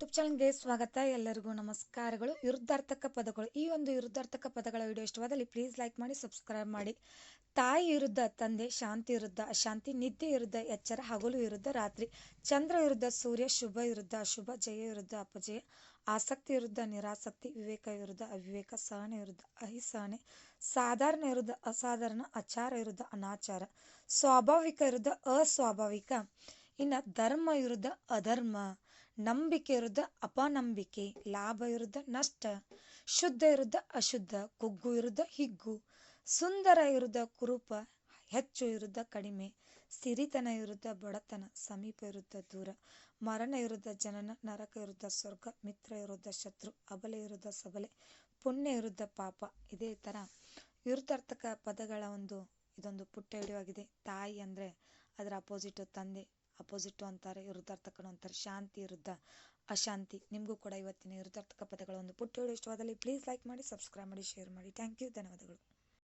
YouTube ಚಾನಲ್ಗೆ ಸ್ವಾಗತ. ಎಲ್ಲರಿಗೂ ನಮಸ್ಕಾರಗಳು. ವಿರುದ್ಧಾರ್ಥಕ ಪದಗಳು. ಈ ಒಂದು ವಿರುದ್ಧಾರ್ಥಕ ಪದಗಳ ವಿಡಿಯೋ ಇಷ್ಟವಾದಲ್ಲಿ ಪ್ಲೀಸ್ ಲೈಕ್ ಮಾಡಿ, ಸಬ್ಸ್ಕ್ರೈಬ್ ಮಾಡಿ. ತಾಯಿ ವಿರುದ್ಧ ತಂದೆ, ಶಾಂತಿ ವಿರುದ್ಧ ಅಶಾಂತಿ, ನಿದ್ದೆ ವಿರುದ್ಧ ಎಚ್ಚರ, ಹಗಲು ವಿರುದ್ಧ ರಾತ್ರಿ, ಚಂದ್ರ ವಿರುದ್ಧ ಸೂರ್ಯ, ಶುಭ ವಿರುದ್ಧ ಅಶುಭ, ಜಯ ವಿರುದ್ಧ ಅಪಜಯ, ಆಸಕ್ತಿ ವಿರುದ್ಧ ನಿರಾಸಕ್ತಿ, ವಿವೇಕ ವಿರುದ್ಧ ಅವಿವೇಕ, ಸಹನೆ ವಿರುದ್ಧ ಅಹಿಸಹನೆ, ಸಾಧಾರಣ ವಿರುದ್ಧ ಅಸಾಧಾರಣ, ಆಚಾರ ವಿರುದ್ಧ ಅನಾಚಾರ, ಸ್ವಾಭಾವಿಕ ವಿರುದ್ಧ ಅಸ್ವಾಭಾವಿಕ, ಇನ್ನು ಧರ್ಮ ವಿರುದ್ಧ ಅಧರ್ಮ, ನಂಬಿಕೆ ವಿರುದ್ಧ ಅಪನಂಬಿಕೆ, ಲಾಭ ವಿರುದ್ಧ ನಷ್ಟ, ಶುದ್ಧ ವಿರುದ್ಧ ಅಶುದ್ಧ, ಕುಗ್ಗು ವಿರುದ್ಧ ಹಿಗ್ಗು, ಸುಂದರ ವಿರುದ್ಧ ಕುರೂಪ, ಹೆಚ್ಚು ವಿರುದ್ಧ ಕಡಿಮೆ, ಸಿರಿತನ ವಿರುದ್ಧ ಬಡತನ, ಸಮೀಪ ವಿರುದ್ಧ ದೂರ, ಮರಣ ವಿರುದ್ಧ ಜನನ, ನರಕ ವಿರುದ್ಧ ಸ್ವರ್ಗ, ಮಿತ್ರ ವಿರುದ್ಧ ಶತ್ರು, ಅಬಲೆ ವಿರುದ್ಧ ಸಬಲೆ, ಪುಣ್ಯ ವಿರುದ್ಧ ಪಾಪ. ಇದೇ ಥರ ವಿರುದ್ಧಾರ್ಥಕ ಪದಗಳ ಇದೊಂದು ಪುಟ್ಟ ವಿಡಿಯೋ ಆಗಿದೆ. ತಾಯಿ ಅಂದರೆ ಅದರ ಅಪೋಸಿಟು ತಂದೆ, ಅಪೋಸಿಟು ಅಂತಾರೆ, ವಿರುದ್ಧಾರ್ಥಕನು ಅಂತಾರೆ. ಶಾಂತಿ ವಿರುದ್ಧ ಅಶಾಂತಿ. ನಿಮಗೂ ಕೂಡ ಇವತ್ತಿನ ವಿರುದ್ಧಾರ್ಥಕ ಪದಗಳ ಒಂದು ಪುಟ್ಟ ವಿಡಿಯೋ ಇಷ್ಟವಾದಲ್ಲಿ ಪ್ಲೀಸ್ ಲೈಕ್ ಮಾಡಿ, ಸಬ್ಸ್ಕ್ರೈಬ್ ಮಾಡಿ, ಶೇರ್ ಮಾಡಿ. ಥ್ಯಾಂಕ್ ಯು, ಧನ್ಯವಾದಗಳು.